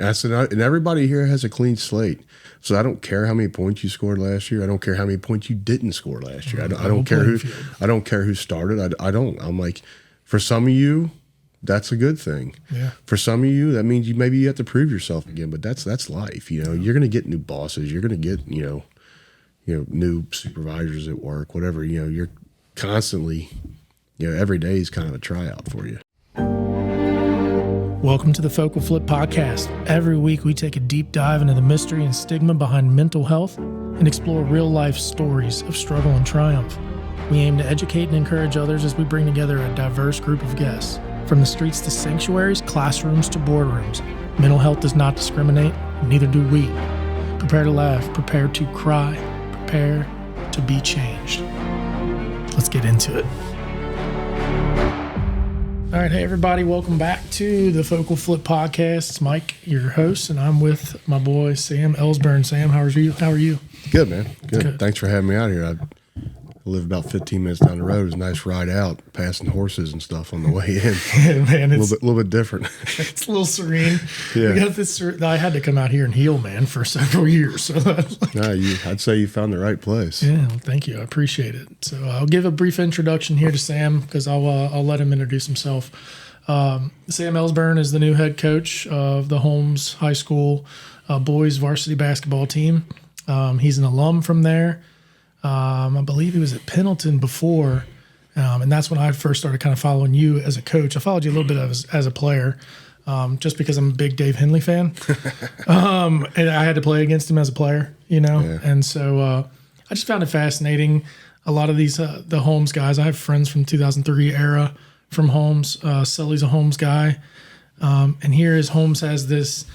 I said, and everybody here has a clean slate. So I don't care how many points you scored last year. I don't care how many points you didn't score last year. I don't care who started. I'm like, for some of you, that's a good thing. Yeah. For some of you, that means maybe you have to prove yourself again. But that's life. You're going to get new bosses. You're going to get new supervisors at work. Whatever. You're constantly, every day is kind of a tryout for you. Welcome to the FocalFlip podcast. Every week we take a deep dive into the mystery and stigma behind mental health and explore real-life stories of struggle and triumph. We aim to educate and encourage others as we bring together a diverse group of guests. From the streets to sanctuaries, classrooms to boardrooms, mental health does not discriminate, and neither do we. Prepare to laugh, prepare to cry, prepare to be changed. Let's get into it. All right, hey everybody, welcome back to the FocalFlip podcast. It's Mike, your host, and I'm with my boy Sam Elsbernd. Sam, how are you? Good, man. Good. Thanks for having me out here. I live about 15 minutes down the road. It was a nice ride out, passing horses and stuff on the way in. Yeah, man, it's a little bit different. It's a little serene. Yeah. We got this. I had to come out here and heal, man, for several years. So I'd say you found the right place. Yeah, well, thank you. I appreciate it. So I'll give a brief introduction here to Sam because I'll let him introduce himself. Sam Elsbernd is the new head coach of the Holmes High School boys varsity basketball team. He's an alum from there. I believe he was at Pendleton before, and that's when I first started kind of following you as a coach. I followed you a little bit as a player, just because I'm a big Dave Henley fan, and I had to play against him as a player, Yeah. And so I just found it fascinating. A lot of these the Holmes guys, I have friends from 2003 era from Holmes. Sully's a Holmes guy, and here is Holmes has this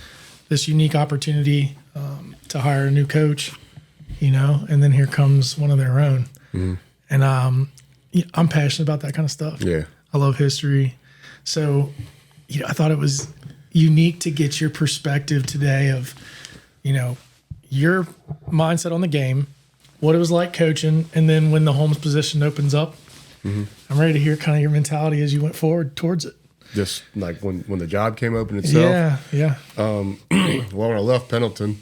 unique opportunity to hire a new coach. And then here comes one of their own. Mm-hmm. And I'm passionate about that kind of stuff. Yeah. I love history. So, I thought it was unique to get your perspective today of, your mindset on the game, what it was like coaching, and then when the Holmes position opens up, mm-hmm. I'm ready to hear kind of your mentality as you went forward towards it. Just like when the job came open itself. Yeah. Well, when I left Pendleton,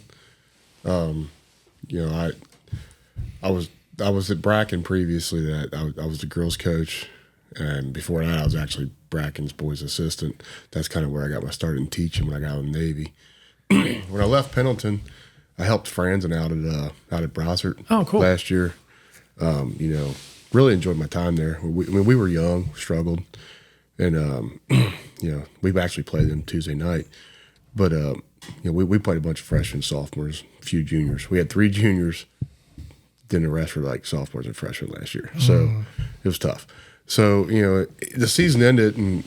I was at Bracken previously. That I was the girls' coach, and before that, I was actually Bracken's boys' assistant. That's kind of where I got my start in teaching when I got out of the Navy. When I left Pendleton, I helped Franzen out at Brossart. Oh, cool. Last year. Really enjoyed my time there. We were young, struggled, and we actually played them Tuesday night, but we played a bunch of freshmen, sophomores, a few juniors. We had 3 juniors. Then the rest were like sophomores and freshmen last year. So it was tough. So, the season ended and,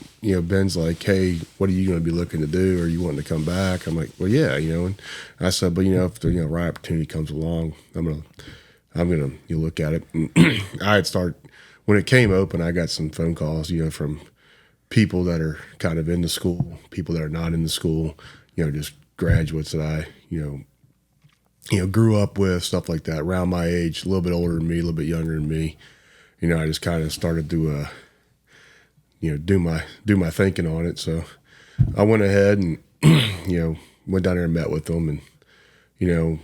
Ben's like, hey, what are you going to be looking to do? Are you wanting to come back? I'm like, well, yeah, and I said, but, if the right opportunity comes along, I'm going to look at it. And I had started, when it came open, I got some phone calls, from people that are kind of in the school, people that are not in the school, just graduates that I, grew up with, stuff like that, around my age, a little bit older than me, a little bit younger than me. I just kind of started to, do my thinking on it. So I went ahead and, went down there and met with them. And,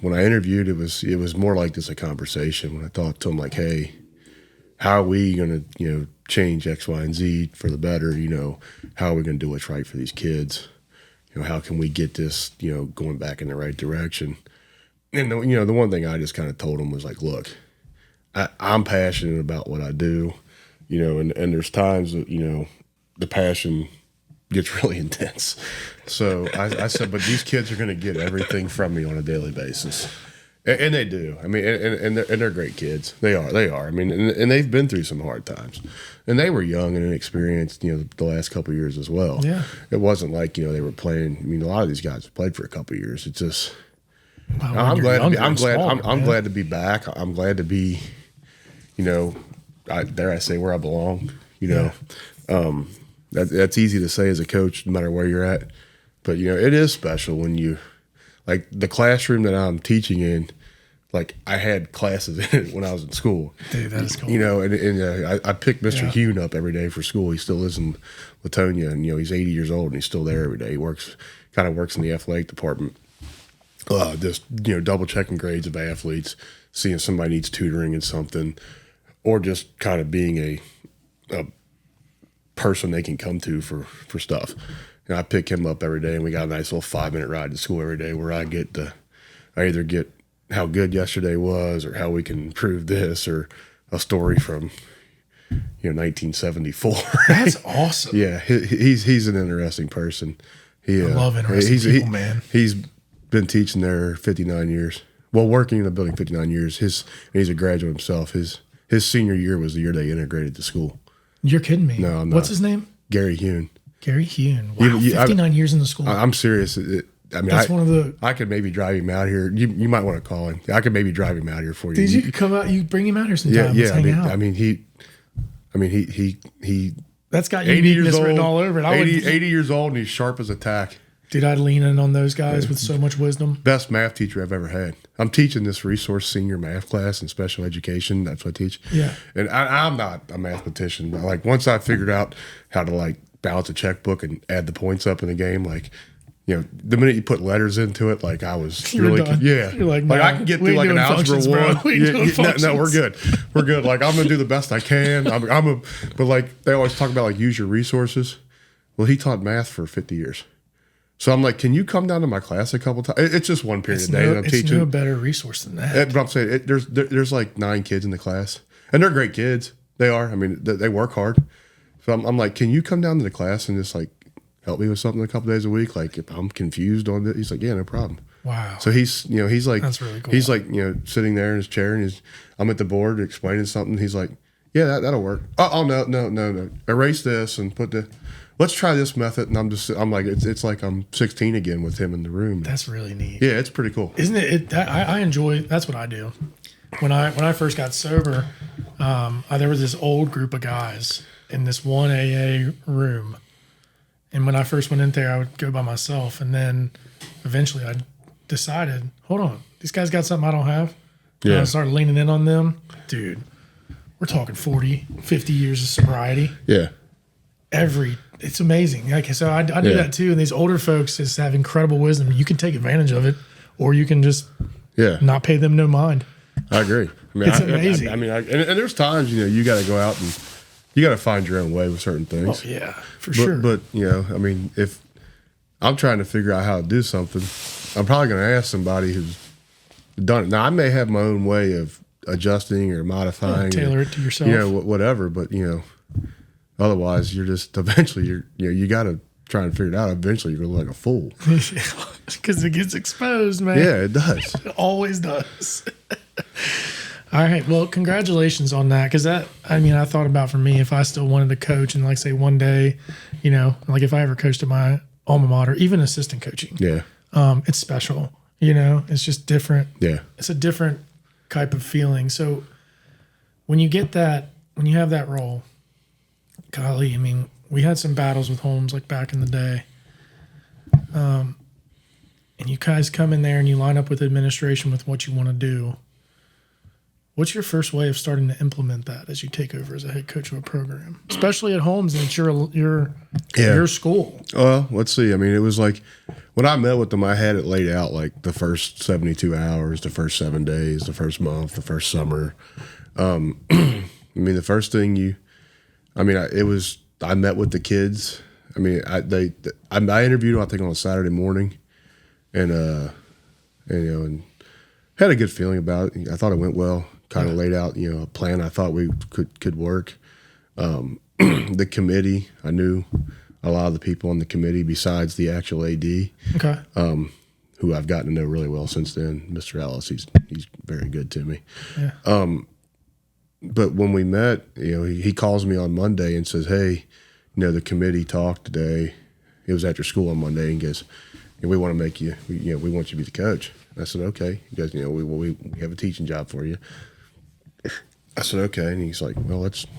when I interviewed, it was more like just a conversation. When I talked to them, like, hey, how are we going to, change X, Y, and Z for the better? How are we going to do what's right for these kids? How can we get this, going back in the right direction? And, the one thing I just kind of told them was like, look, I'm passionate about what I do, and there's times that, the passion gets really intense. So I said, but these kids are going to get everything from me on a daily basis. And they do. I mean, and they're great kids. They are. I mean, and they've been through some hard times. And they were young and inexperienced, the last couple of years as well. Yeah. It wasn't like, they were playing. I mean, a lot of these guys have played for a couple of years. It's just, I'm glad to be back. I'm glad to be, dare I say, where I belong. That's easy to say as a coach, no matter where you're at. But it is special when you, like the classroom that I'm teaching in. Like I had classes in it when I was in school. Dude, that is cool. I picked Mr. Hune up every day for school. He still lives in Latonia, and he's 80 years old and he's still there every day. He works kind of works in the athletic department. Just double checking grades of athletes, seeing if somebody needs tutoring in something, or just kind of being a person they can come to for stuff. And I pick him up every day, and we got a nice little 5-minute ride to school every day where I either get how good yesterday was, or how we can improve this, or a story from 1974. That's awesome. Yeah, he's an interesting person. I love interesting people, man. He's been teaching there 59 years. Well, working in the building 59 years. He's a graduate himself. His senior year was the year they integrated the school. You're kidding me. No, I'm not. What's his name? Gary Hune. Gary Hune. Wow, 59 years in the school. I'm serious. That's one of the. I could maybe drive him out here. You might want to call him. I could maybe drive him out here for you. Did you come out? You bring him out here sometime. Yeah. Let's hang out. He. That's got uniqueness written all over it. 80 years old, and he's sharp as a tack. Dude, I'd lean in on those guys with so much wisdom. Best math teacher I've ever had. I'm teaching this resource senior math class in special education. That's what I teach. Yeah. And I'm not a mathematician, but like once I figured out how to like balance a checkbook and add the points up in the game, like, the minute you put letters into it, like I was really, done. yeah. You're like, I can get through like an algebra one. No, we're good. We're good. Like I'm gonna do the best I can. But like they always talk about like use your resources. Well, he taught math for 50 years. So I'm like, can you come down to my class a couple times? It's just one period a day that I'm teaching. It's no better resource than that. But I'm saying there's like 9 kids in the class, and they're great kids. They are. I mean, they work hard. So I'm like, can you come down to the class and just like help me with something a couple days a week? Like if I'm confused on it, he's like, yeah, no problem. Wow. So he's like, that's really cool. He's like, sitting there in his chair, and I'm at the board explaining something. He's like, yeah, that'll work. Oh no. Erase this and put the. Let's try this method, and I'm like, it's like I'm 16 again with him in the room. That's really neat. Yeah, it's pretty cool. Isn't it? I enjoy. That's what I do. When I first got sober, there was this old group of guys in this one AA room, and when I first went in there, I would go by myself, and then eventually I decided, hold on, these guys got something I don't have. Yeah. And I started leaning in on them, dude. We're talking 40, 50 years of sobriety. Yeah. It's amazing. Like, so I do that too. And these older folks just have incredible wisdom. You can take advantage of it, or you can just not pay them no mind. I agree. I mean, it's amazing. And there's times, you got to go out and you got to find your own way with certain things. Oh, yeah, for sure. But, I mean, if I'm trying to figure out how to do something, I'm probably going to ask somebody who's done it. Now, I may have my own way of adjusting or modifying. Tailor it to yourself. Whatever. But, otherwise, you're just eventually you got to try and figure it out. Eventually, you're gonna look like a fool because it gets exposed, man. Yeah, it does. It always does. All right, well, congratulations on that. Because I thought about for me if I still wanted to coach and like say one day, like if I ever coached at my alma mater, even assistant coaching, it's special. It's just different. Yeah, it's a different type of feeling. So when you get that, when you have that role. Golly, I mean, we had some battles with Holmes like back in the day. And you guys come in there and you line up with administration with what you want to do. What's your first way of starting to implement that as you take over as a head coach of a program, especially at Holmes and it's your school? Well, let's see. I mean, it was like when I met with them, I had it laid out like the first 72 hours, the first 7 days, the first month, the first summer. The first thing I met with the kids. I mean, I interviewed them, I think, on a Saturday morning, and had a good feeling about it. I thought it went well. Kind of laid out, a plan I thought we could work. The committee, I knew a lot of the people on the committee besides the actual AD. Okay. Who I've gotten to know really well since then, Mr. Ellis. He's very good to me. Yeah. But when we met, he calls me on Monday and says, hey, the committee talked today. It was after school on Monday, and goes, we want to make you, we want you to be the coach. I said, okay. He goes, we have a teaching job for you. I said, okay. And he's like, well, I said,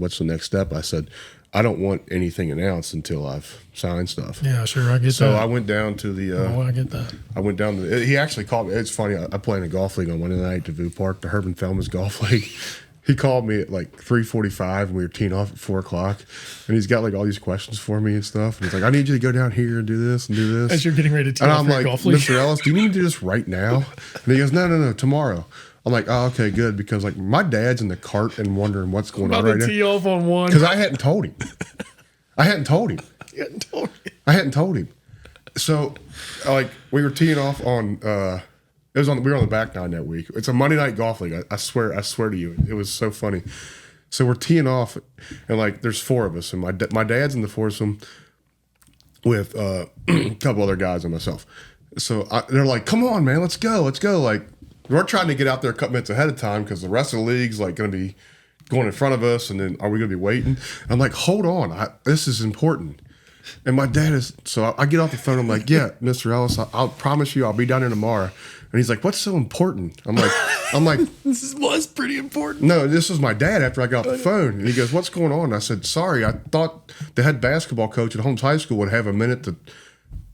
what's the next step? I said, I don't want anything announced until I've signed stuff. Yeah, sure. I get that. So I went down to the. I get that. I went down to. He actually called me. It's funny. I play in a golf league on Wednesday night at Devou Park, the Herman Felmas Golf League. He called me at like 3:45 and we were teeing off at 4 o'clock. And he's got like all these questions for me and stuff. And he's like, I need you to go down here and do this and do this. As you're getting ready to tee and off I'm your like, golf league. Mr. Ellis, do you need to do this right now? And he goes, no, tomorrow. I'm like, oh, okay, good. Because like my dad's in the cart and wondering what's going on right now. Tee off on one. Because I hadn't told him. You hadn't told him. I hadn't told him. So like we were teeing off on we were on the back nine that week. It's a Monday night golf league. I swear to you, it was so funny. So we're teeing off, and like there's 4 of us, and my dad's in the foursome with a couple other guys and myself. So they're like, "Come on, man, let's go." Like we're trying to get out there a couple minutes ahead of time because the rest of the league's like going to be going in front of us, and then are we going to be waiting? I'm like, "Hold on, this is important." And my dad is, so I get off the phone. I'm like, yeah, Mr. Ellis, I'll promise you I'll be down here tomorrow. And he's like, what's so important? I'm like, this was pretty important. No, this was my dad after I got off the phone. And he goes, what's going on? I said, sorry, I thought the head basketball coach at Holmes High School would have a minute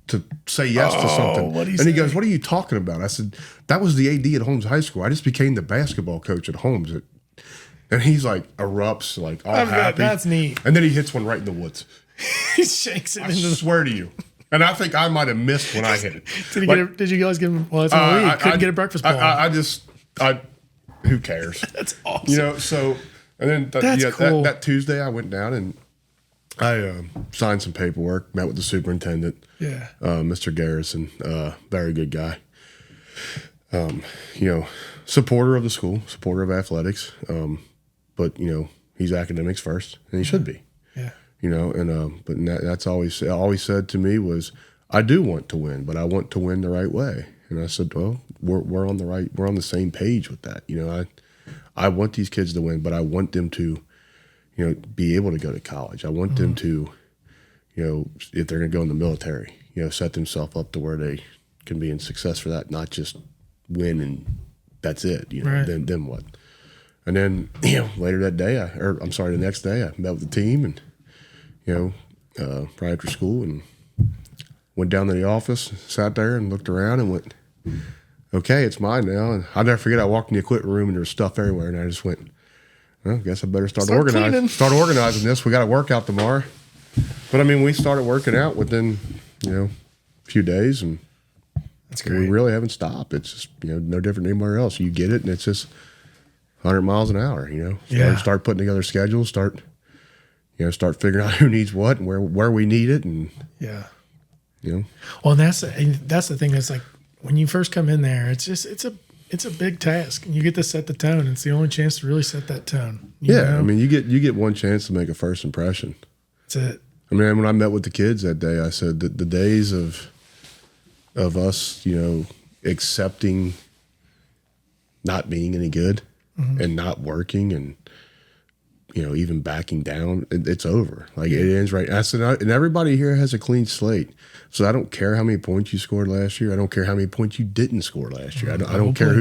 to say yes to something. And he goes, what are you talking about? I said, that was the AD at Holmes High School. I just became the basketball coach at Holmes. And he's like, erupts, like all happy. That's neat. And then he hits one right in the woods. He shakes it. I swear to you. And I think I might have missed when I hit it. Did you guys give him? Well, it's a week. Couldn't get a breakfast ball. Who cares? That's awesome. You know, so, and then cool. that Tuesday I went down and I signed some paperwork, met with the superintendent, Mr. Garrison, very good guy. You know, supporter of the school, supporter of athletics, but, you know, he's academics first, and he should be. Yeah. You know, and but that's always said to me was, I do want to win, but I want to win the right way. And I said, well, we're on the same page with that. You know, I want these kids to win, but I want them to, you know, be able to go to college. I want them to, you know, if they're going to go in the military, you know, set themselves up to where they can be in success for that, not just win and that's it. You know, right. Then what? And then, you know, later that day, the next day, I met with the team and, you know, right after school and went down to the office, sat there and looked around and went, okay, it's mine now. And I'll never forget, I walked in the equipment room and there was stuff everywhere. And I just went, well, I guess I better start organizing this. We got a workout tomorrow. But I mean, we started working out within, you know, a few days and that's great. We really haven't stopped. It's just, you know, no different than anywhere else. You get it and it's just 100 miles an hour, you know. Start putting together schedules, start figuring out who needs what and where we need it, and you know. Well, and that's the thing. That's like when you first come in there, it's a big task, and you get to set the tone. It's the only chance to really set that tone. You know? I mean, you get one chance to make a first impression. That's it. I mean, when I met with the kids that day, I said that the days of us, you know, accepting not being any good and not working and, you know, even backing down, it's over. Like it ends right. I said, and everybody here has a clean slate. So I don't care how many points you scored last year. I don't care how many points you didn't score last year. I don't care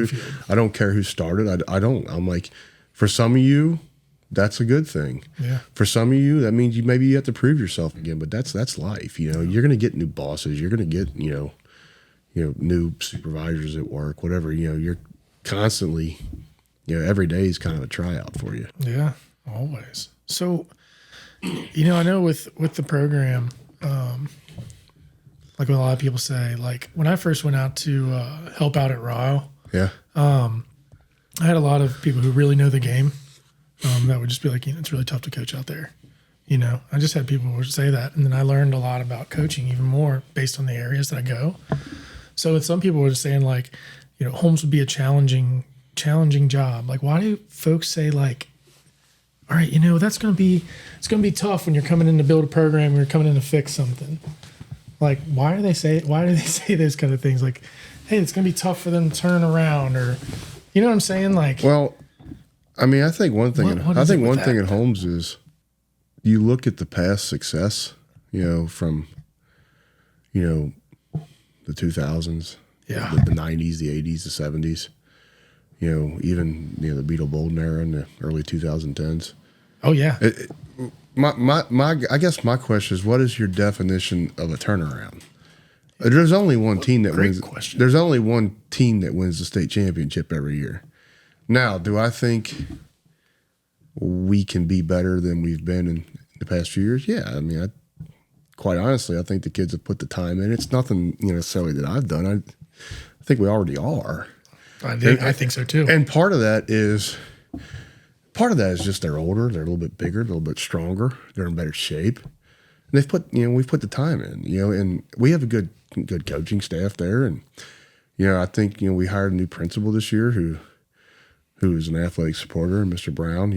who started. I'm like, for some of you, that's a good thing. Yeah. For some of you, that means maybe you have to prove yourself again. But that's life. You know, you're going to get new bosses. You're going to get you know new supervisors at work. Whatever. You know, you're constantly, you know, every day is kind of a tryout for you. Yeah. Always. So, you know, I know with the program, like what a lot of people say, like when I first went out to help out at Ryle, I had a lot of people who really know the game that would just be like, you know, it's really tough to coach out there. You know, I just had people who would say that. And then I learned a lot about coaching even more based on the areas that I go. So with some people were just saying like, you know, Holmes would be a challenging job. Like, why do folks say like, all right, you know, it's going to be tough when you're coming in to build a program, you're coming in to fix something. Like, why do they say those kind of things? Like, hey, it's going to be tough for them to turn around, or, you know what I'm saying? Like, well, I mean, I think one thing at Holmes is you look at the past success, you know, from, you know, the 2000s, the 90s, the 80s, the 70s, you know, even, you know, the Beetle Bolden era in the early 2010s. Oh yeah. I guess my question is, what is your definition of a turnaround? There's only one team that wins. Question. There's only one team that wins the state championship every year. Now, do I think we can be better than we've been in the past few years. Yeah, I mean, quite honestly, I think the kids have put the time in. It's nothing necessarily that I've done. I think we already are. I think so too. And part of that is just they're older, they're a little bit bigger, a little bit stronger, they're in better shape. And we've put the time in, and we have a good coaching staff there. And, I think, we hired a new principal this year who is an athletic supporter, Mr. Brown.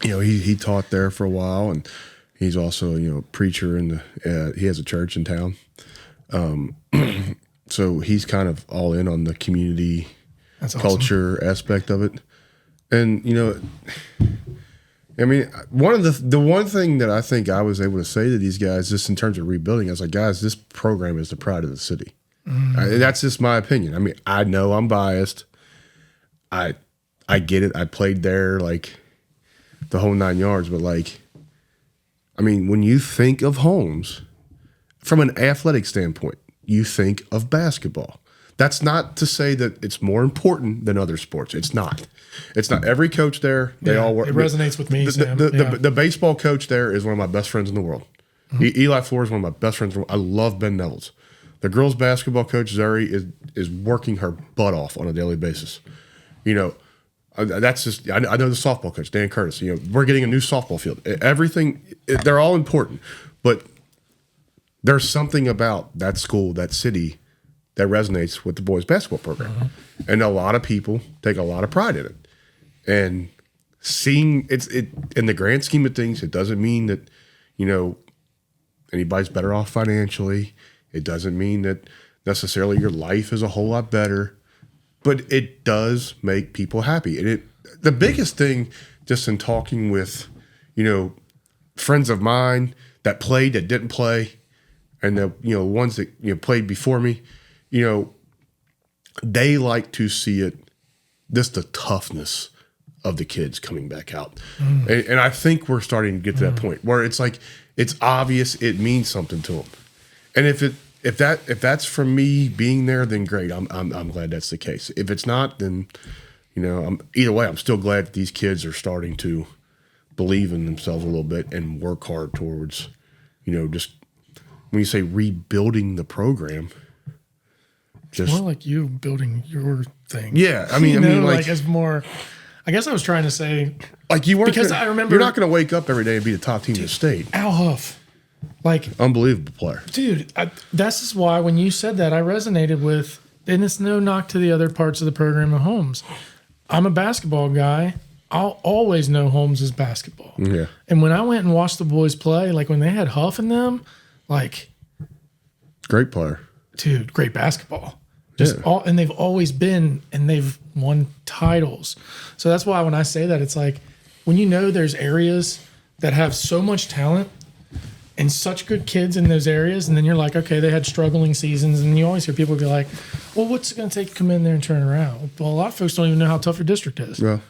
He taught there for a while, and he's also, a preacher he has a church in town. So he's kind of all in on the community culture aspect of it. And, I mean, the one thing that I think I was able to say to these guys, just in terms of rebuilding, I was like, guys, this program is the pride of the city. That's just my opinion. I mean, I know I'm biased. I get it. I played there like the whole 9 yards, but I mean, when you think of Holmes from an athletic standpoint, you think of basketball. That's not to say that it's more important than other sports. It's not. It's not. Every coach there, they all work. It resonates with me, Sam. The baseball coach there is one of my best friends in the world. Eli Floor is one of my best friends. I love Ben Nevels. The girls' basketball coach, Zuri, is working her butt off on a daily basis. That's just, I know the softball coach, Dan Curtis. We're getting a new softball field. Everything, they're all important. But there's something about that school, that city, that resonates with the boys' basketball program. And a lot of people take a lot of pride in it. And seeing it in the grand scheme of things, it doesn't mean that, anybody's better off financially. It doesn't mean that necessarily your life is a whole lot better, but it does make people happy. And the biggest thing, just in talking with, friends of mine that played, that didn't play, and the ones that played before me, they like to see it, just the toughness of the kids coming back out. And I think we're starting to get to that point where it's like, it's obvious it means something to them. And if that's from me being there, then great. I'm glad that's the case. If it's not, then either way, I'm still glad that these kids are starting to believe in themselves a little bit and work hard towards, just when you say rebuilding the program, just more like you building your thing. Yeah, I mean, like it's more. I guess I was trying to say, like you weren't, because I remember you're not going to wake up every day and be the top team in the state. Al Huff, unbelievable player, dude. That's just why when you said that, I resonated with. And it's no knock to the other parts of the program at Holmes. I'm a basketball guy. I'll always know Holmes is basketball. Yeah. And when I went and watched the boys play, like when they had Huff in them, great player, dude, great basketball. And they've always been, and they've won titles. So that's why when I say that, it's like when there's areas that have so much talent and such good kids in those areas, and then you're like, okay, they had struggling seasons, and you always hear people be like, well, what's it going to take to come in there and turn around? Well, a lot of folks don't even know how tough your district is. Well,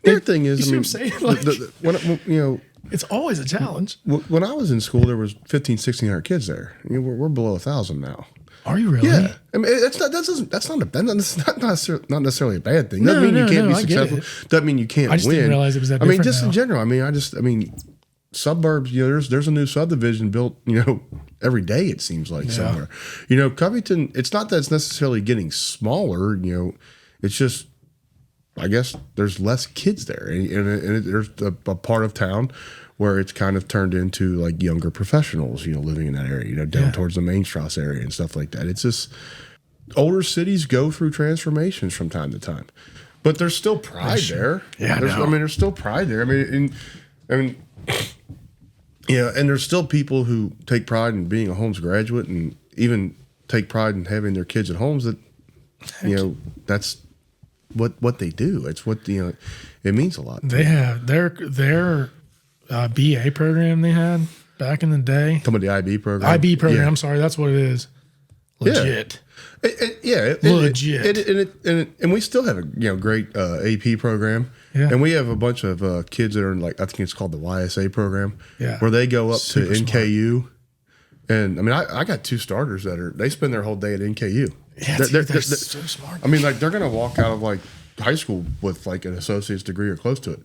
the other thing is, you see what I'm saying? It's always a challenge. When I was in school, there was 1,500 kids there. We're below 1,000 now. Are you really? Yeah, I mean that's not necessarily a bad thing. Doesn't mean you can't be successful. Doesn't mean you can't win. I just didn't realize it was that. I mean, just in general. I mean, suburbs. There's a new subdivision built. Every day it seems like somewhere. Covington. It's not that it's necessarily getting smaller. It's just, I guess there's less kids there, and there's a part of town where it's kind of turned into like younger professionals, living in that area, down towards the Mainstrasse area and stuff like that. It's just older cities go through transformations from time to time, but there's still pride there. Yeah, there's still pride there. And there's still people who take pride in being a Holmes graduate and even take pride in having their kids at Holmes. That that's what they do. It's what it means a lot. They have their BA program they had back in the day. Talking about the IB program? IB program, I'm sorry, that's what it is. Legit. Legit. And we still have a great AP program. Yeah. And we have a bunch of kids that are in, I think it's called the YSA program, where they go up to NKU. Smart. And I mean, I got two starters they spend their whole day at NKU. Yeah, they're so smart. I mean, they're going to walk out of high school with an associate's degree or close to it.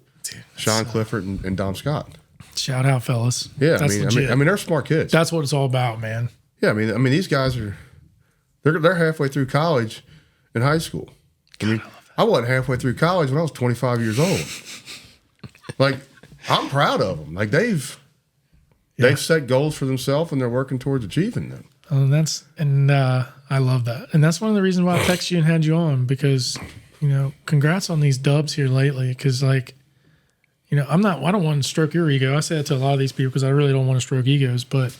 Sean Clifford and Dom Scott. Shout out, fellas. Yeah, That's legit. I mean, they're smart kids. That's what it's all about, man. Yeah, I mean, these guys they're halfway through college and high school. I mean, I wasn't halfway through college when I was 25 years old. Like, I'm proud of them. Like they've set goals for themselves and they're working towards achieving them. I love that, and that's one of the reasons why I texted you and had you on, because congrats on these dubs here lately. Because I don't want to stroke your ego. I say that to a lot of these people because I really don't want to stroke egos, but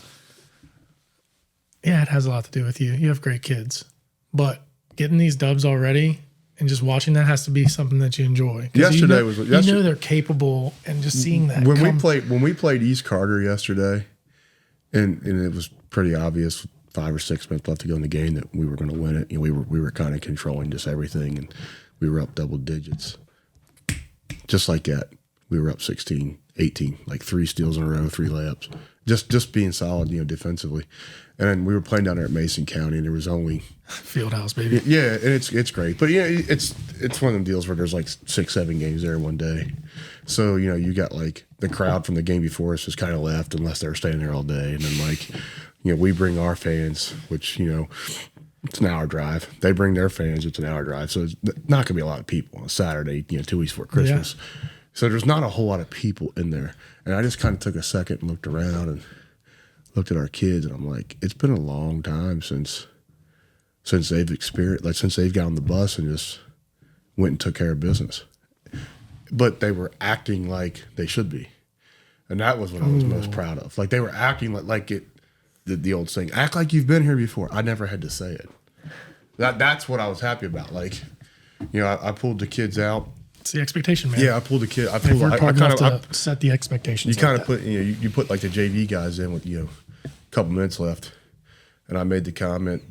yeah, it has a lot to do with you. You have great kids, but getting these dubs already and just watching that has to be something that you enjoy. Yesterday they're capable, and just seeing that when we played East Carter yesterday, and it was pretty obvious 5 or 6 minutes left to go in the game that we were going to win it. We were kind of controlling just everything, and we were up double digits, just like that. We were up 16, 18, like 3 steals in a row, 3 layups, just being solid, defensively. And then we were playing down there at Mason County, and there was only Fieldhouse, baby. Yeah, and it's great, but it's one of them deals where there's like 6, 7 games there one day, so you got like the crowd from the game before us just kind of left unless they were staying there all day, and then we bring our fans, which it's an hour drive. They bring their fans, it's an hour drive, so it's not gonna be a lot of people on a Saturday, 2 weeks before Christmas. Yeah. So there's not a whole lot of people in there, and I just kind of took a second and looked around and looked at our kids, and I'm like, it's been a long time since they've experienced, like since they've got on the bus and just went and took care of business. But they were acting like they should be, and that was what I was most proud of. Like they were acting like it, the old saying, act like you've been here before. I never had to say it. That's what I was happy about. Like, I pulled the kids out. It's the expectation, man. Yeah, I pulled the kid. I kind of set the expectations. You kind of put you put like the JV guys in with a couple minutes left, and I made the comment,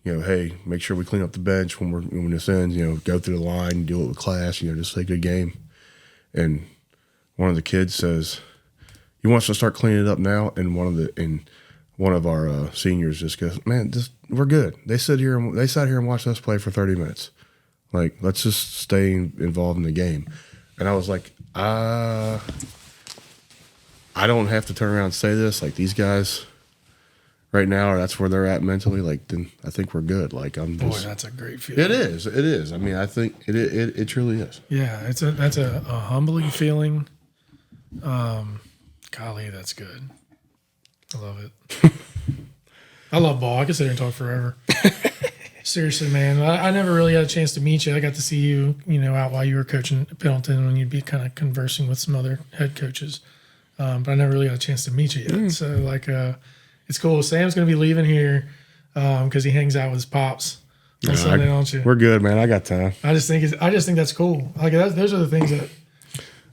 hey, make sure we clean up the bench when this ends. Go through the line, do it with class. Just say good game. And one of the kids says, "You want us to start cleaning it up now?" And one of our seniors just goes, "Man, we're good." They sat here and watched us play for 30 minutes. Like, let's just stay involved in the game. And I was like, I don't have to turn around and say this. Like, these guys right now, that's where they're at mentally. Like, then I think we're good. Like, boy, that's a great feeling. It is. I mean, I think it truly is. Yeah, that's a humbling feeling. Golly, that's good. I love it. I love ball. I could sit here and talk forever. Seriously, man. I never really had a chance to meet you. I got to see you, out while you were coaching at Pendleton when you'd be kind of conversing with some other head coaches. But I never really got a chance to meet you yet. So, it's cool. Sam's going to be leaving here because he hangs out with his pops on Sunday, don't you? We're good, man. I got time. I just think that's cool. Like, those are the things that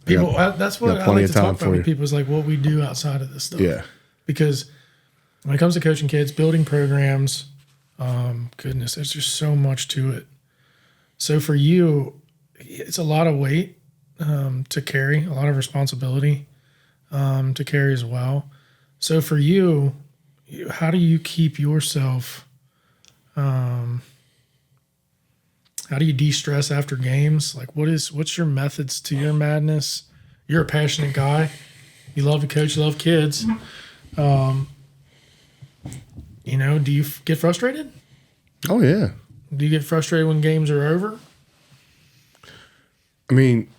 people. That's what I like to talk about with people, is like what we do outside of this stuff. Yeah. Because when it comes to coaching kids, building programs. Goodness, there's just so much to it. So for you, it's a lot of weight to carry, a lot of responsibility to carry as well. So for you, how do you keep yourself? How do you de-stress after games? Like, what's your methods to your madness? You're a passionate guy. You love to coach. You love kids. Do you get frustrated? Oh, yeah. Do you get frustrated when games are over? I mean,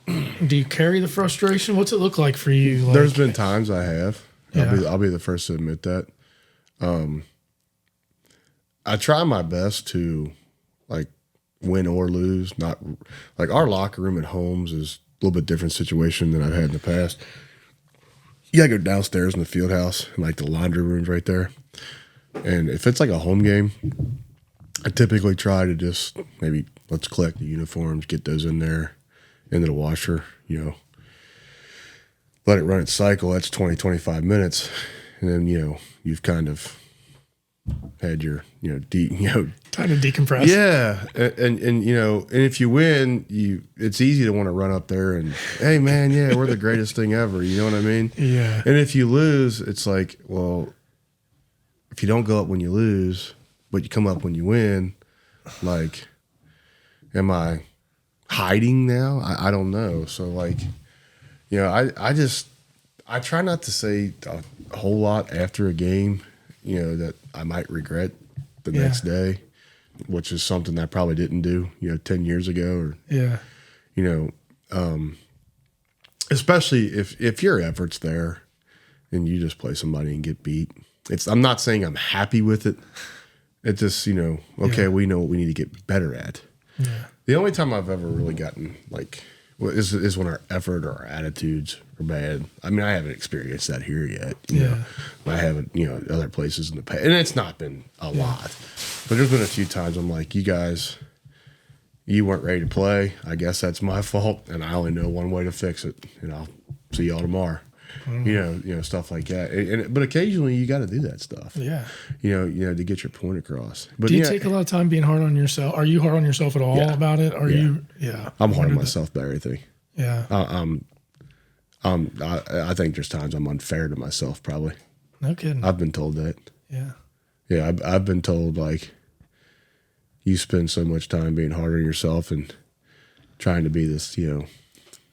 do you carry the frustration? What's it look like for you? There's been times I have. Yeah. I'll be the first to admit that. I try my best to, like, win or lose. Not like our locker room at Holmes is a little bit different situation than I've had in the past. You gotta go downstairs in the field house, and like the laundry room's right there. And if it's like a home game, I typically try to just maybe let's collect the uniforms, get those in there, into the washer, let it run its cycle. That's 20, 25 minutes. And then, you've kind of had your, time to decompress. Yeah. And if you win, it's easy to want to run up there and, hey man, yeah, we're the greatest thing ever. You know what I mean? Yeah. And if you lose, it's like, well, if you don't go up when you lose, but you come up when you win, like, how hiding now. I don't know. So like, you know, I try not to say a whole lot after a game, you know, that I might regret the next day, which is something I probably didn't do, you know, 10 years ago or, you know, especially if your effort's there and you just play somebody and get beat. I'm not saying I'm happy with it. It's just, you know, okay, we know what we need to get better at. Yeah. The only time I've ever really gotten like is when our effort or our attitudes are bad. I mean, I haven't experienced that here yet. You know? I haven't, you know, other places in the past, and it's not been a lot. But there's been a few times I'm like, you guys, you weren't ready to play. I guess that's my fault, and I only know one way to fix it. And I'll see y'all tomorrow. You know, stuff like that. But occasionally you got to do that stuff. Yeah. You know, to get your point across. But do you take a lot of time being hard on yourself? Are you hard on yourself at all about it? Are you? Yeah. I'm hard on myself about everything. Yeah. I think there's times I'm unfair to myself. Probably. No kidding. I've been told that. Yeah. Yeah. I've been told like you spend so much time being hard on yourself and trying to be this. You know,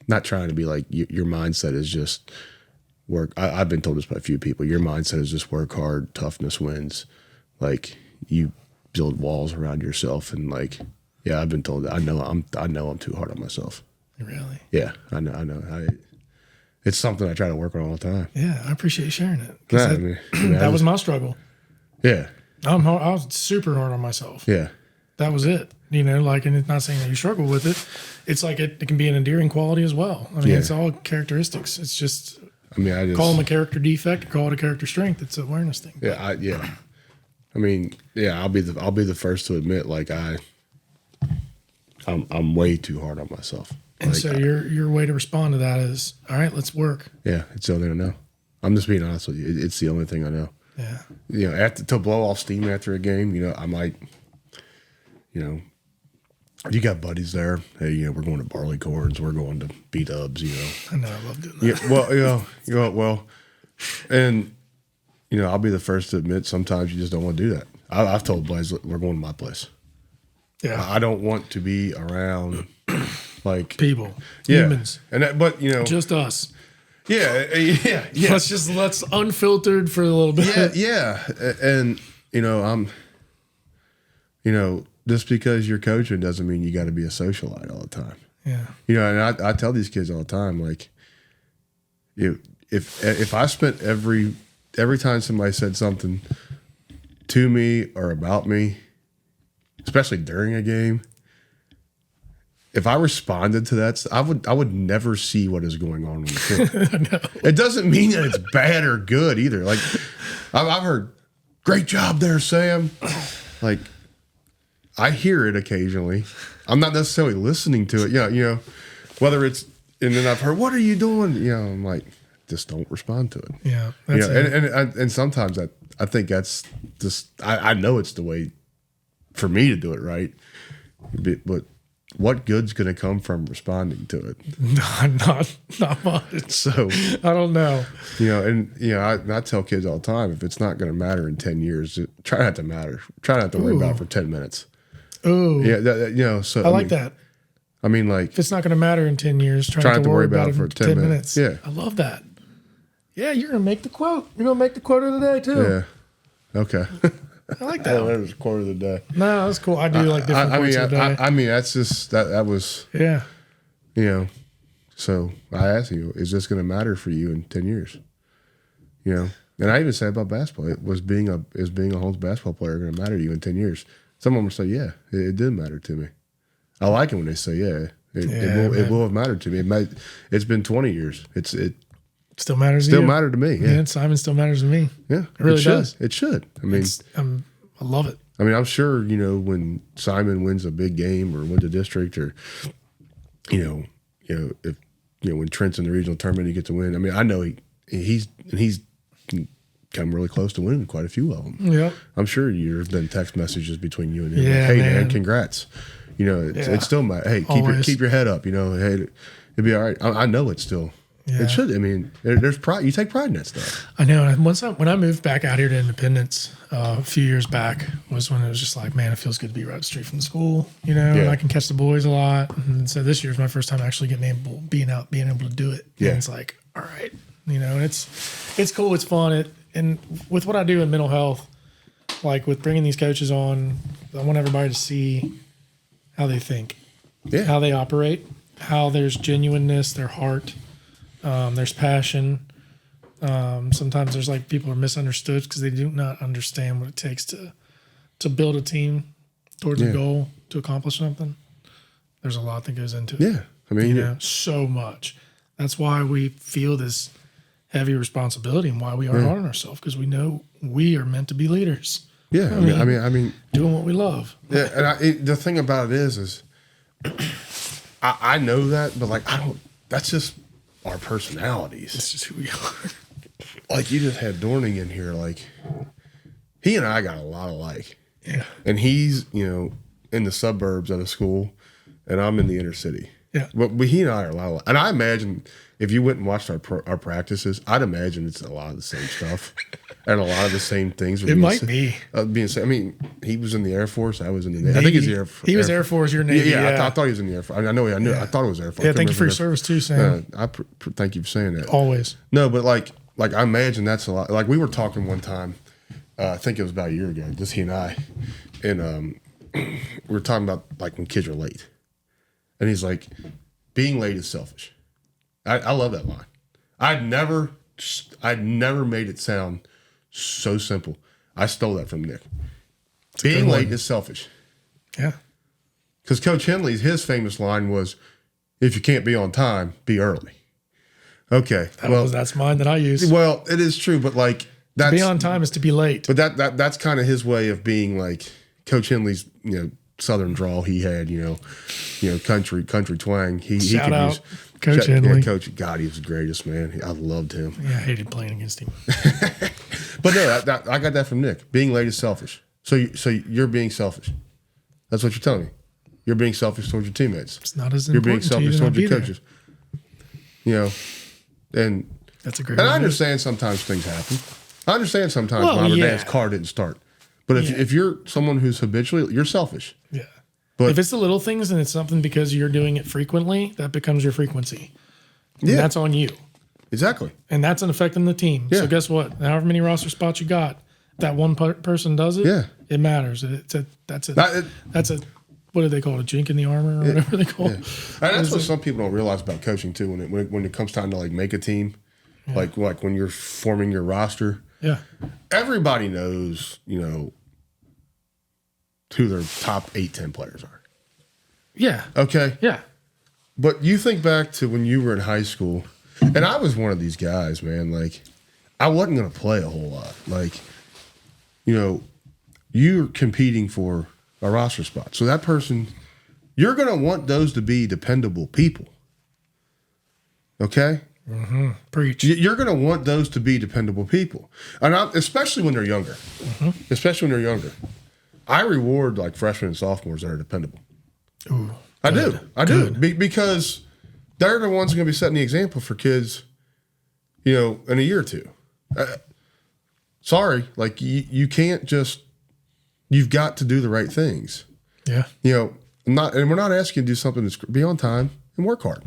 not trying to be like your mindset is just. Work. I've been told this by a few people. Your mindset is just work hard, toughness wins. Like you build walls around yourself, and like, yeah, I've been told that. I know I'm too hard on myself. Really? Yeah, I know. It's something I try to work on all the time. Yeah, I appreciate you sharing it. Yeah, that was my struggle. Yeah, I was super hard on myself. Yeah, that was it. You know, like, and it's not saying that you struggle with it. It's like it can be an endearing quality as well. I mean, it's all characteristics. It's just. I mean, I just call them a character defect, call it a character strength. It's an awareness thing. Yeah, I mean, I'll be the first to admit, like I'm way too hard on myself. And like, so your way to respond to that is, all right, let's work. Yeah, it's the only thing I know. I'm just being honest with you. It's the only thing I know. Yeah. You know, to blow off steam after a game, you know, I might, you know. You got buddies there. Hey, you know, we're going to Barleycorns. We're going to B-Dubs, you know. I know. I love doing that. Yeah, well, you know, well, and, you know, I'll be the first to admit sometimes you just don't want to do that. I've told Blaze, we're going to my place. Yeah. I don't want to be around, like. People. Humans. And that, but, you know. Just us. Yeah. Let's unfiltered for a little bit. Yeah. And, you know, just because you're coaching doesn't mean you got to be a socialite all the time. Yeah. You know, and I tell these kids all the time, like, if I spent every time somebody said something to me or about me, especially during a game, if I responded to that, I would never see what is going on with the field. It doesn't mean that it's bad or good either. Like, I've heard, great job there, Sam. Like, I hear it occasionally. I'm not necessarily listening to it. Yeah, you know, whether it's, and then I've heard, what are you doing? You know, I'm like, just don't respond to it. Yeah. That's and sometimes I think that's just, I know it's the way for me to do it right. But what good's going to come from responding to it? Not much. So I don't know. You know, and you know, I tell kids all the time, if it's not going to matter in 10 years, try not to matter. Try not to worry about it for 10 minutes. Oh, yeah, you know. So I like that. I mean, like, if it's not going to matter in 10 years, try not to worry about it for 10 minutes. Yeah, I love that. Yeah, you're going to make the quote. You're going to make the quote of the day too. Yeah. Okay. I like that. That was quote of the day. No, that's cool. I do like different quotes of the day. I mean, that's just that was. Yeah. You know, so I asked you, is this going to matter for you in 10 years? You know, and I even said about basketball, is being a Holmes basketball player going to matter to you in 10 years? Some of them say, yeah, it did matter to me. I like it when they say, yeah, it will have mattered to me. It's been 20 years. It still matters to you. Still mattered to me. Yeah. And Simon still matters to me. Yeah. It really does. It should. I mean, I love it. I mean, I'm sure, you know, when Simon wins a big game or wins a district or, you know, if, you know, when Trent's in the regional tournament, he gets to win. I mean, I know he's come really close to winning quite a few of them. Yeah. I'm sure you've done text messages between you and him. Yeah, like, hey, man, congrats. You know, it's still hey, keep your head up. You know, hey, it'll be all right. I know it's still Yeah. It should. I mean, there's pride. You take pride in that stuff. I know. And when I moved back out here to Independence a few years back was when it was just like, man, it feels good to be right straight from the school, and I can catch the boys a lot. And so this year's my first time actually being able to do it. Yeah. And it's like, all right, and it's cool. It's fun. And with what I do in mental health, like with bringing these coaches on, I want everybody to see how they think, how they operate, how there's genuineness, their heart, there's passion. Sometimes there's like people are misunderstood because they do not understand what it takes to build a team towards a goal, to accomplish something. There's a lot that goes into it. Yeah. I mean, so much. That's why we feel this heavy responsibility and why we are hard on ourselves, because we know we are meant to be leaders. Yeah. I mean, doing what we love. Yeah. And the thing about it is I know that, but like, that's just our personalities. It's just who we are. Like, you just had Dorning in here. Like, he and I got a lot alike. Yeah. And he's, in the suburbs of the school, and I'm in the inner city. Yeah. But he and I are a lot alike. And I imagine if you went and watched our practices, I'd imagine it's a lot of the same stuff and a lot of the same things. It might be. Being said, I mean, he was in the Air Force. I was in the Navy. I think he's the Air Force. He was Air Force. You're Navy. Yeah. I thought he was in the Air Force. I know. I thought it was Air Force. Yeah. Thank you for your service too, Sam. Thank you for saying that. Always. No, but like I imagine that's a lot. Like, we were talking one time, I think it was about a year ago, just he and I, and we were talking about like when kids are late, and he's like, being late is selfish. I love that line. I'd never made it sound so simple. I stole that from Nick. Being late is selfish. Yeah. Because Coach Henley's, his famous line was, if you can't be on time, be early. Okay. That's mine that I use. Well, it is true, but like, to be on time is to be late. But that's kind of his way of being, like Coach Henley's, Southern drawl he had, country twang. Shout out Coach Henley. Yeah, Coach, God, he was the greatest, man. I loved him. Yeah, I hated playing against him. But no, I got that from Nick. Being late is selfish. So you're being selfish. That's what you're telling me. You're being selfish towards your teammates. It's not as You're being important selfish towards your coaches. And that's a great. And I understand sometimes things happen. I understand sometimes mom or dad's car didn't start. But if you're someone who's habitually, you're selfish. Yeah. But if it's the little things and it's something because you're doing it frequently, that becomes your frequency. And that's on you. Exactly. And that's an effect on the team. Yeah. So guess what? However many roster spots you got, that one person does it. Yeah. It matters. That's a what do they call it? A jink in the armor or whatever they call it. And that's what some people don't realize about coaching too. When it comes time to like make a team, like when you're forming your roster. Yeah. Everybody knows, who their top 8-10 players are. Yeah. Okay. Yeah. But you think back to when you were in high school, and I was one of these guys, man. Like, I wasn't going to play a whole lot. Like, you're competing for a roster spot. So that person, you're going to want those to be dependable people. Okay? Mm-hmm. Preach. You're going to want those to be dependable people. And especially when they're younger. Mm-hmm. Especially when they're younger. I reward like freshmen and sophomores that are dependable. Ooh, I do. Because they're the ones who are going to be setting the example for kids, in a year or two. Sorry, like you can't just, you've got to do the right things. Yeah. And we're not asking you to do something that's be on time and work hard.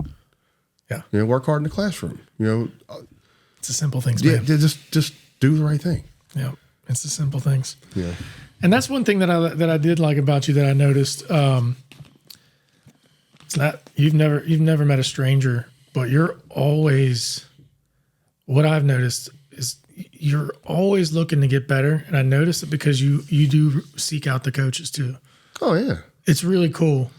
Yeah. Work hard in the classroom. It's the simple things, man. Yeah, just do the right thing. Yeah. It's the simple things. Yeah. And that's one thing that I did like about you that I noticed. It's not you've never met a stranger, but you're always. What I've noticed is you're always looking to get better, and I noticed it because you do seek out the coaches too. Oh yeah, it's really cool.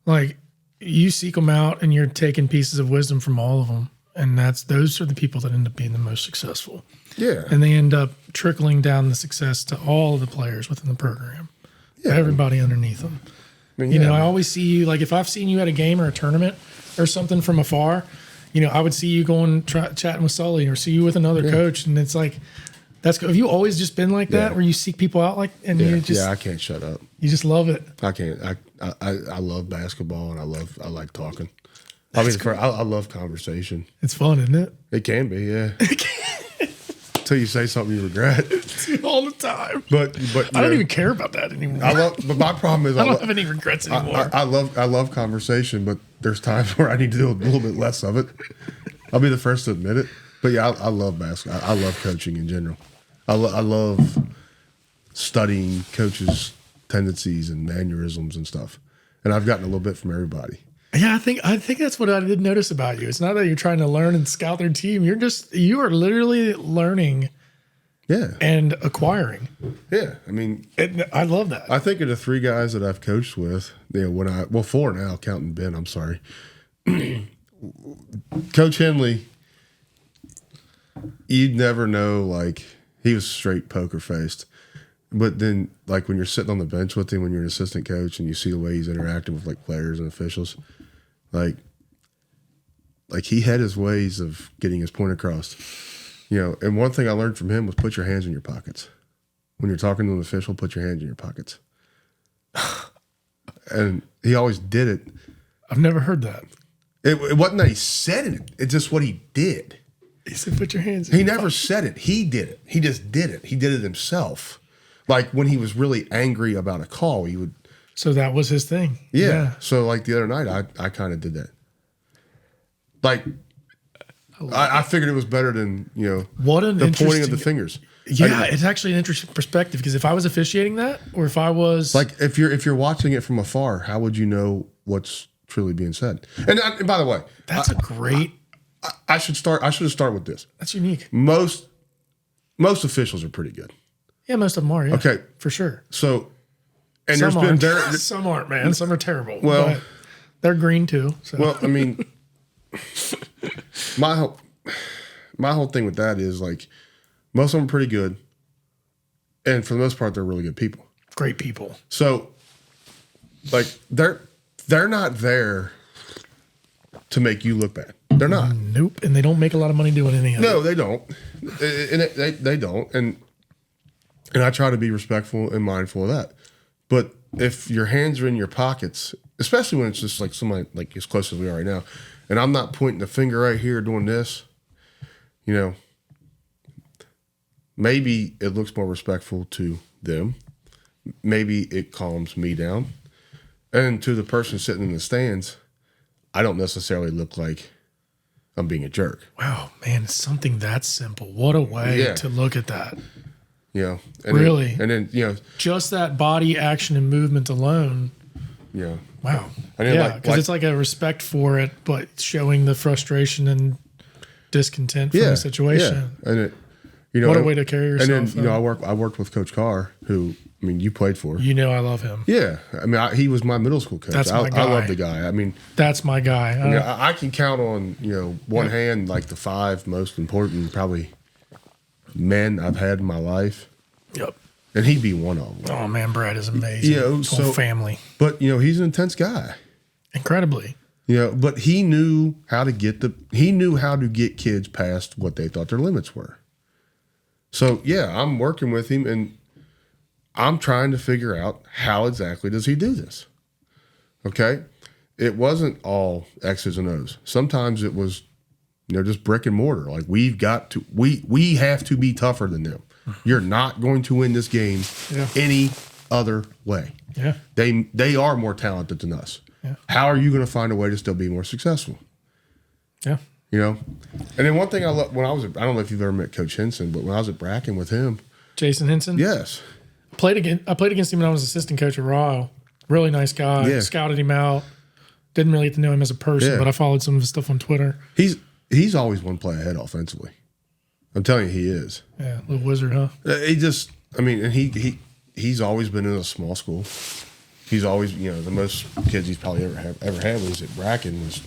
Like you seek them out, and you're taking pieces of wisdom from all of them, and those are the people that end up being the most successful. Yeah, and they end up trickling down the success to all of the players within the program. Yeah, everybody underneath them. I mean, I always see you, like if I've seen you at a game or a tournament or something from afar, I would see you going chatting with Sully or see you with another coach, and it's like that's good. Have you always just been like that, where you seek people out you just I can't shut up. You just love it. I can't. I love basketball and I like talking. I mean, I love conversation. It's fun, isn't it? It can be, yeah. Until you say something you regret. All the time. But I don't even care about that anymore. But my problem is I don't have any regrets anymore. I love conversation, but there's times where I need to do a little bit less of it. I'll be the first to admit it. But yeah, I love basketball. I love coaching in general. I love studying coaches' tendencies and mannerisms and stuff. And I've gotten a little bit from everybody. Yeah, I think that's what I did notice about you. It's not that you're trying to learn and scout their team. You are literally learning, and acquiring. Yeah, I mean, I love that. I think of the 3 guys that I've coached with. Well, 4 now, counting Ben. I'm sorry, Coach Henley. You'd never know. Like, he was straight poker faced. But then, like, when you're sitting on the bench with him, when you're an assistant coach and you see the way he's interacting with, like, players and officials, like he had his ways of getting his point across. And one thing I learned from him was put your hands in your pockets. When you're talking to an official, put your hands in your pockets. And he always did it. I've never heard that. It wasn't that he said it. It's just what he did. He said, put your hands in He never said it. He did it. He just did it. He did it himself. Like, when he was really angry about a call, he would. So that was his thing. Yeah. So, like, the other night, I kind of did that. Like, I figured it was better than, what an the pointing of the fingers. Yeah, it's actually an interesting perspective, because if I was officiating that, or if I was like, if you're watching it from afar, how would you know what's truly being said? And by the way, that's a great. I should start with this. That's unique. Most officials are pretty good. Yeah, most of them are. Yeah, okay, for sure. So, and some there's been some aren't, man. Some are terrible. Well, but they're green too. So. Well, I mean, my whole thing with that is, like, most of them are pretty good, and for the most part, they're really good people. Great people. So, like, they're not there to make you look bad. They're not. Nope. And they don't make a lot of money doing any of it. No, they don't. And they don't. And I try to be respectful and mindful of that. But if your hands are in your pockets, especially when it's just like somebody like as close as we are right now, and I'm not pointing the finger right here doing this, maybe it looks more respectful to them. Maybe it calms me down. And to the person sitting in the stands, I don't necessarily look like I'm being a jerk. Wow, man, it's something that simple. What a way to look at that. And really? Then just that body action and movement alone. Yeah. Wow. And then because it's like a respect for it, but showing the frustration and discontent from the situation. Yeah. And what a way to carry yourself. And then, I worked with Coach Carr, who, I mean, you played for. I love him. Yeah. I mean, he was my middle school coach. That's my guy. I love the guy. I mean. That's my guy. I can count on, one hand, like, the 5 most important, probably, men I've had in my life. Yep. And he'd be one of them. Oh, man, Brad is amazing. His whole family. But, he's an intense guy. Incredibly. But he knew how to get kids past what they thought their limits were. So, I'm working with him, and I'm trying to figure out how exactly does he do this. Okay? It wasn't all X's and O's. Sometimes it was, just brick and mortar. Like, we have to be tougher than them. You're not going to win this game any other way. Yeah. They are more talented than us. Yeah. How are you going to find a way to still be more successful? Yeah. And then one thing I love when I don't know if you've ever met Coach Henson, but when I was at Bracken with him. Jason Henson? Yes. I played against him when I was assistant coach at Ryle. Really nice guy. Yeah. Scouted him out. Didn't really get to know him as a person, but I followed some of his stuff on Twitter. He's always one play ahead offensively. I'm telling you, he is. Yeah, little wizard, huh? And he's always been in a small school. He's always, the most kids he's probably ever had was at Bracken was,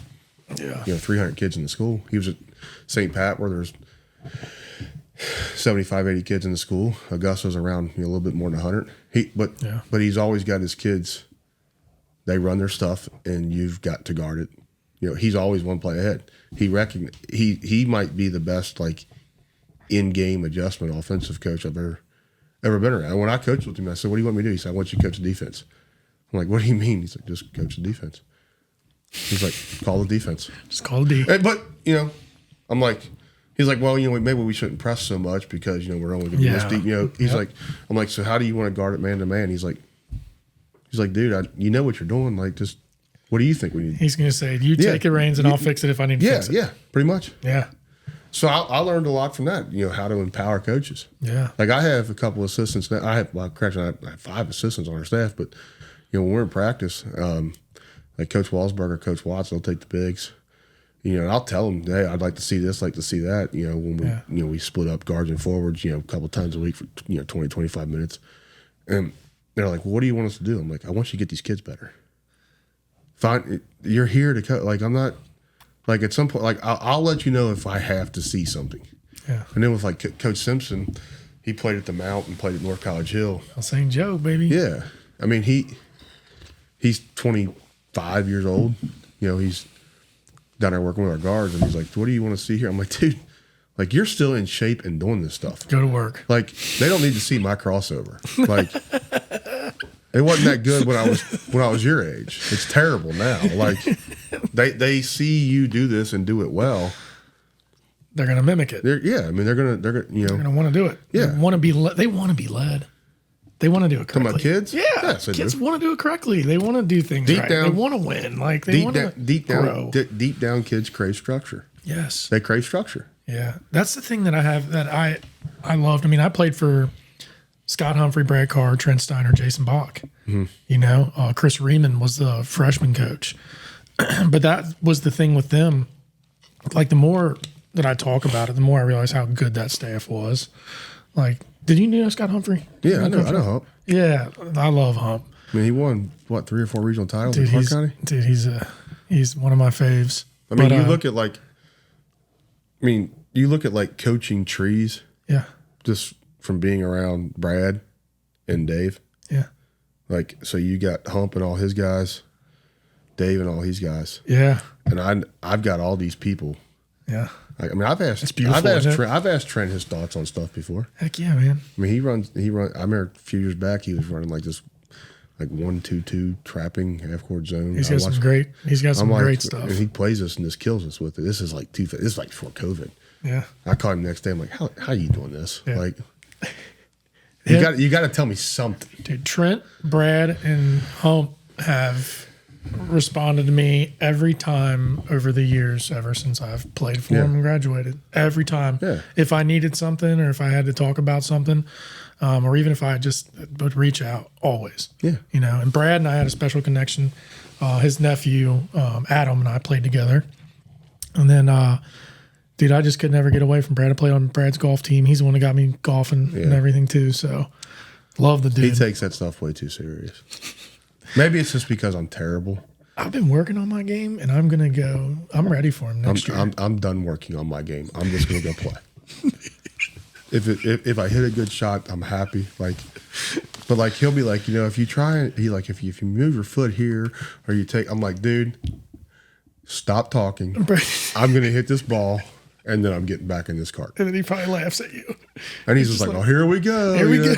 300 kids in the school. He was at St. Pat where there's 75, 80 kids in the school. Augusta's around a little bit more than 100. But he's always got his kids. They run their stuff, and you've got to guard it. He's always one play ahead. He might be the best in-game adjustment offensive coach I've ever been around. And when I coached with him, I said, "What do you want me to do?" He said, "I want you to coach the defense." I'm like, "What do you mean?" He's like, "Just coach the defense." He's like, call the defense. Just call the D. But, you know, I'm like, he's like, well, you know, maybe we shouldn't press so much because, you know, we're only going to be this deep. You know, he's like, I'm like, so how do you want to guard it man to man? He's like, dude, you know what you're doing. Like, just, what do you think we need? He's going to say, you take the reins and I'll fix it if I need to fix it. Yeah, pretty much. Yeah. So I learned a lot from that, you know, how to empower coaches. Yeah. Like I have a couple assistants now. I have 5 assistants on our staff, but, you know, when we're in practice, like Coach Walsberg or Coach Watts, they'll take the bigs. You know, and I'll tell them, hey, I'd like to see this, like to see that. You know, when we, you know, we split up guards and forwards, you know, a couple times a week for, you know, 20, 25 minutes. And they're like, well, what do you want us to do? I'm like, I want you to get these kids better. Fine, you're here to cut. Like, I'm not. Like at some point, like I'll let you know if I have to see something. Yeah. And then with like Coach Simpson, he played at the Mount and played at North College Hill. St. Joe, baby. Yeah. I mean, he's 25 years old. You know, he's down there working with our guards, and he's like, what do you want to see here? I'm like, dude, like you're still in shape and doing this stuff. Go to work. Like they don't need to see my crossover. Like it wasn't that good when I was your age. It's terrible now. Like they see you do this and do it well. They're gonna mimic it. I mean they're gonna you know they're gonna want to do it. Yeah. They want to be led. They want to be led. They want to do it correctly. Talking about kids? Yeah. Yes, kids want to do it correctly. They want to do things deep right. down, they want to win. Like they want to grow. Deep down, kids crave structure. Yes. They crave structure. Yeah. That's the thing that I have that I loved. I mean, I played for Scott Humphrey, Brad Carr, Trent Steiner, Jason Bach. Mm-hmm. You know, Chris Riemann was the freshman coach. But that was the thing with them. Like the more that I talk about it, the more I realize how good that staff was. Like, did you know Scott Humphrey? Yeah, I know Hump. Yeah, I love Hump. I mean, he won what 3 or 4 regional titles in Clark County. Dude, he's one of my faves. I mean, you look at like coaching trees. Yeah. Just from being around Brad and Dave. Yeah. Like, so you got Hump and all his guys, Dave and all his guys. Yeah. And I've got all these people. Yeah. Like, I mean, I've asked Trent his thoughts on stuff before. Heck yeah, man. I mean, he runs. I remember a few years back, he was running like this, like 1-2-2 trapping half court zone. He's got some great stuff. And he plays us and just kills us with it. This is like before COVID. Yeah. I called him the next day. I'm like, how you doing this? Yeah. Like, you got to tell me something. Dude, Trent, Brad, and Hump have responded to me every time over the years, ever since I've played for them and graduated. Every time. Yeah. If I needed something or if I had to talk about something, or even if I just would reach out, always. Yeah. You know, and Brad and I had a special connection. His nephew, Adam, and I played together. And then, dude, I just could never get away from Brad. I played on Brad's golf team. He's the one that got me golfing and everything too. So, love the dude. He takes that stuff way too serious. Maybe it's just because I'm terrible. I've been working on my game, and I'm gonna go. I'm ready for him next year. I'm done working on my game. I'm just gonna go play. If I hit a good shot, I'm happy. Like, but like he'll be like, you know, if you try, if you move your foot here or you take, I'm like, dude, stop talking. I'm gonna hit this ball. And then I'm getting back in this cart. And then he probably laughs at you. And he's just like, oh, here we go. Here we go.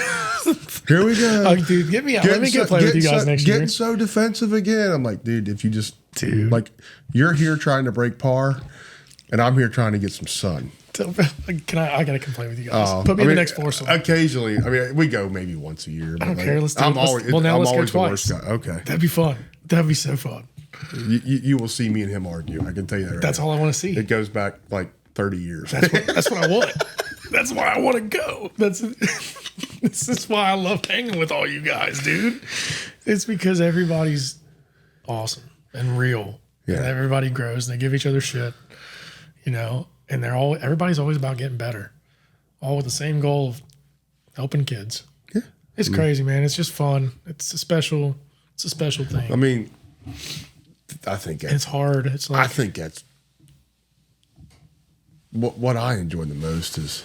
Here we go. Oh, dude, get me out. Let me go play with you guys next year. Getting so defensive again. I'm like, dude, if you just, like, you're here trying to break par, and I'm here trying to get some sun. I got to come play with you guys. Put me in the next foursome. Occasionally. I mean, we go maybe once a year. I don't care. Let's do it. Let's go twice. Okay. That'd be fun. That'd be so fun. You will see me and him argue. I can tell you that right That's now. all I want to see. It goes back, like, 30 years. That's what I want. That's why I want to go. This is why I love hanging with all you guys, dude. It's because everybody's awesome and real. Yeah. And everybody grows and they give each other shit, you know, and everybody's always about getting better. All with the same goal of helping kids. Yeah. It's crazy, man. It's just fun. It's a special thing. I mean, I think it's hard. It's like, I think that's what I enjoy the most is,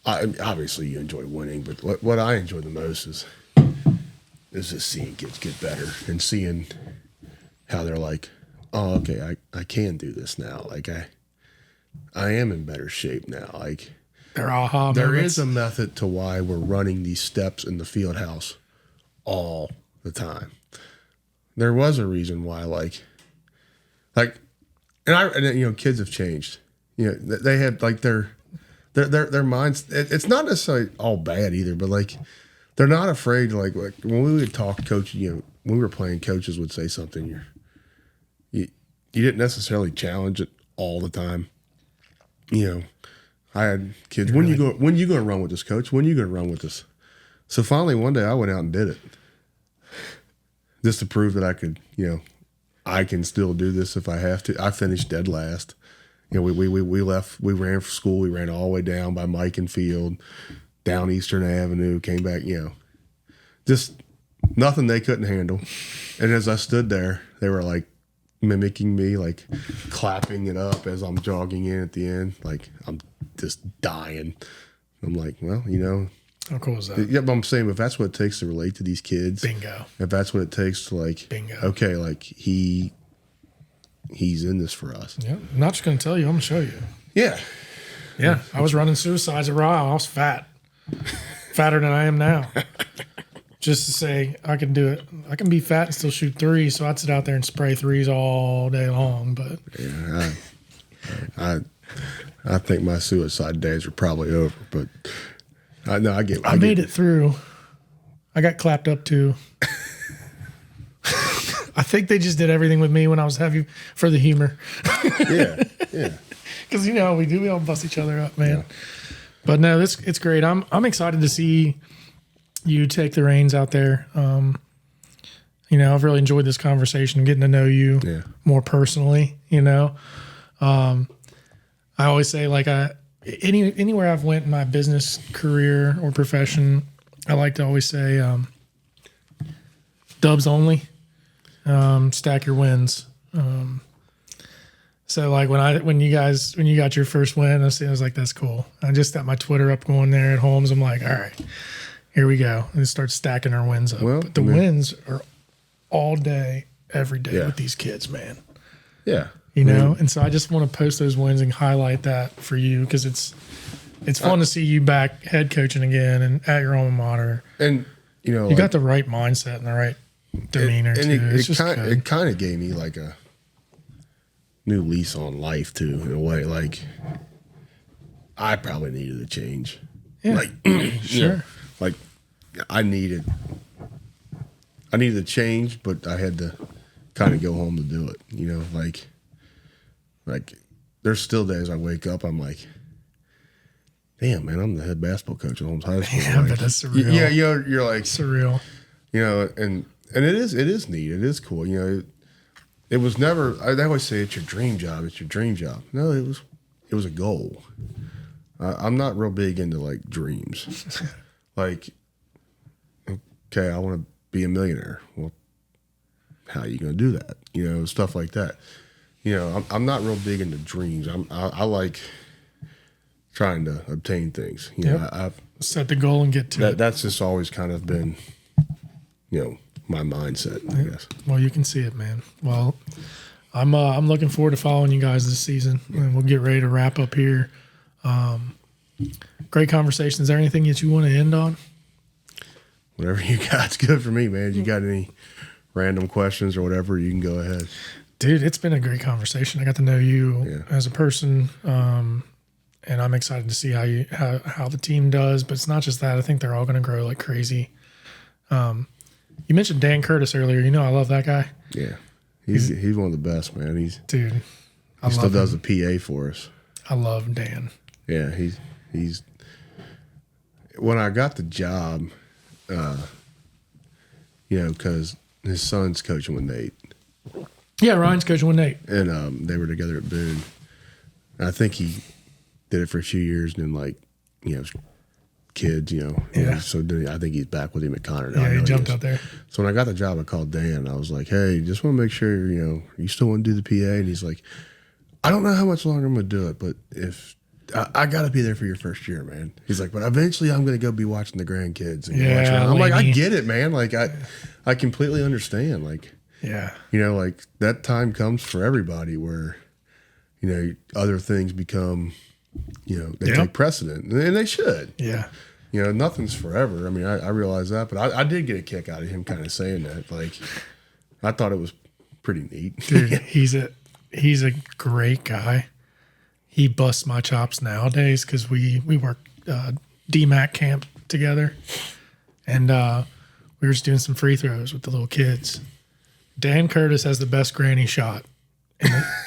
obviously you enjoy winning, but what I enjoy the most is just seeing kids get better and seeing how they're like, oh, okay, I can do this now. Like I am in better shape now. Like there is a method to why we're running these steps in the field house all the time. There was a reason why, like, Like, and kids have changed. They had like their minds. It's not necessarily all bad either, but like they're not afraid. Like when we would talk, coach. When we were playing, coaches would say something. You didn't necessarily challenge it all the time. I had kids. When you going to run with this, coach? When you going to run with this? So finally, one day I went out and did it, just to prove that I could. I can still do this if I have to. I finished dead last. We left. We ran for school. We ran all the way down by Mike and Field, down Eastern Avenue. Came back. Just nothing they couldn't handle. And as I stood there, they were like mimicking me, like clapping it up as I'm jogging in at the end. Like I'm just dying. I'm like, well, How cool is that? Yeah, but I'm saying if that's what it takes to relate to these kids, Bingo. If that's what it takes to like, Bingo. Okay, like he's in this for us. Yeah, I'm not just going to tell you. I'm going to show you. Yeah. Yeah, I was running suicides at Ryle. I was fat. Fatter than I am now. Just to say I can do it. I can be fat and still shoot threes, so I'd sit out there and spray threes all day long. But yeah, I think my suicide days are probably over, but I made it through. I got clapped up too. I think they just did everything with me when I was heavy for the humor. Yeah. Because how we do. We all bust each other up, man. Yeah. But no, it's great. I'm excited to see you take the reins out there. I've really enjoyed this conversation, getting to know you more personally. I always say like anywhere I've went in my business career or profession, I like to always say dubs only, stack your wins. So like when you got your first win, I was like, that's cool. I just got my Twitter up going there at Holmes. I'm like, all right, here we go. And start stacking our wins up. Well, but the wins are all day, every day with these kids, man. Yeah. And so I just want to post those wins and highlight that for you because it's fun to see you back head coaching again and at your alma mater. And you got the right mindset and the right demeanor too. It kind of gave me like a new lease on life too, in a way. Like I probably needed a change. Yeah, like sure. Like I needed a change, but I had to kind of go home to do it. Like there's still days I wake up, I'm like, damn, man, I'm the head basketball coach at Holmes High School. Yeah, like, but that's surreal. Yeah, you're like surreal. And it is neat. It is cool. It was never. I always say it's your dream job. It's your dream job. No, it was a goal. I'm not real big into like dreams. Like, okay, I want to be a millionaire. Well, how are you going to do that? Stuff like that. I'm not real big into dreams. I like trying to obtain things. I set the goal and get to it. That's just always kind of been, my mindset, I guess. Well, you can see it, man. Well, I'm looking forward to following you guys this season, and we'll get ready to wrap up here. Great conversation. Is there anything that you want to end on? Whatever you got's good for me, man. You got any random questions or whatever, you can go ahead. Dude, it's been a great conversation. I got to know you as a person, and I'm excited to see how the team does. But it's not just that. I think they're all going to grow like crazy. You mentioned Dan Curtis earlier. I love that guy. Yeah, he's one of the best, man. He still does the PA for us. I love Dan. Yeah, he's. When I got the job, because his son's coaching with Nate. Yeah, Ryan's coaching with Nate. And they were together at Boone. And I think he did it for a few years and then, kids, Yeah. So I think he's back with him at Connor now. Yeah, he jumped out there. So when I got the job, I called Dan. I was like, hey, just want to make sure, you still want to do the PA? And he's like, I don't know how much longer I'm going to do it, but if I got to be there for your first year, man. He's like, but eventually I'm going to go be watching the grandkids. And I'm like, I get it, man. Like, I completely understand. Like, yeah. Like that time comes for everybody where, other things become, they take precedent, and they should. Yeah. Nothing's forever. I mean, I realize that, but I did get a kick out of him kind of saying that. Like, I thought it was pretty neat. Dude, he's he's a great guy. He busts my chops nowadays because we work DMAC camp together, and we were just doing some free throws with the little kids. Dan Curtis has the best granny shot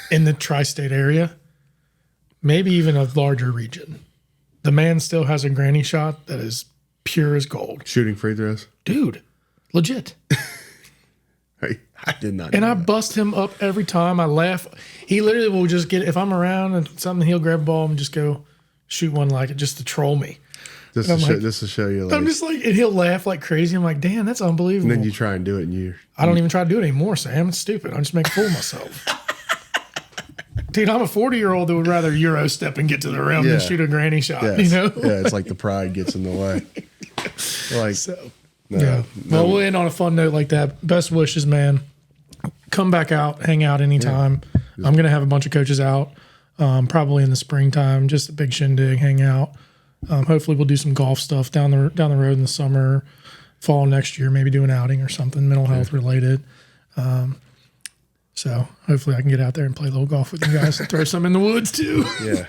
in the tri-state area, maybe even a larger region. The man still has a granny shot that is pure as gold. Shooting free throws? Dude, legit. Hey, I did not. And I bust him up every time. I laugh. He literally will just get, if I'm around and something, he'll grab a ball and just go shoot one like it just to troll me. Just to show you. Like, I'm just like, and he'll laugh like crazy. I'm like, damn, that's unbelievable. and then you try and do it, and I don't even try to do it anymore, Sam. It's stupid. I'm just making a fool of myself. Dude, I'm a 40-year-old that would rather Euro step and get to the rim than shoot a granny shot. Yes. You know? Yeah, it's like the pride gets in the way. Like, So, no, yeah. no. Well, we'll end on a fun note like that. Best wishes, man. Come back out, hang out anytime. Yeah. I'm going to have a bunch of coaches out, probably in the springtime, just a big shindig, hang out. Hopefully we'll do some golf stuff down the road in the summer, fall next year, maybe do an outing or something, mental health related. So hopefully I can get out there and play a little golf with you guys and throw some in the woods too. Yeah.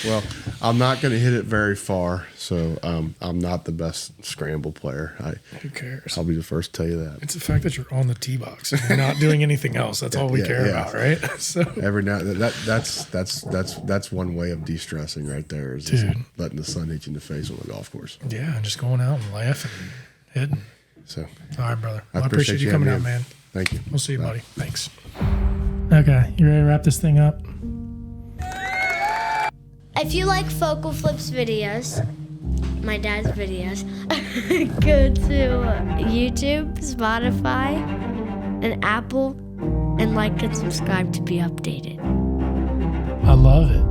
Well, I'm not going to hit it very far, so I'm not the best scramble player. Who cares? I'll be the first to tell you that. It's the fact that you're on the tee box and you're not doing anything else. That's all we care about, right? So every now that's one way of de-stressing right there is just letting the sun hit you in the face on the golf course. Yeah, and just going out and laughing and hitting. So, all right, brother. Well, I appreciate you coming out, man. Thank you. We'll see you, buddy. Thanks. Okay, you ready to wrap this thing up? If you like FocalFlip's videos, my dad's videos, go to YouTube, Spotify, and Apple, and like and subscribe to be updated. I love it.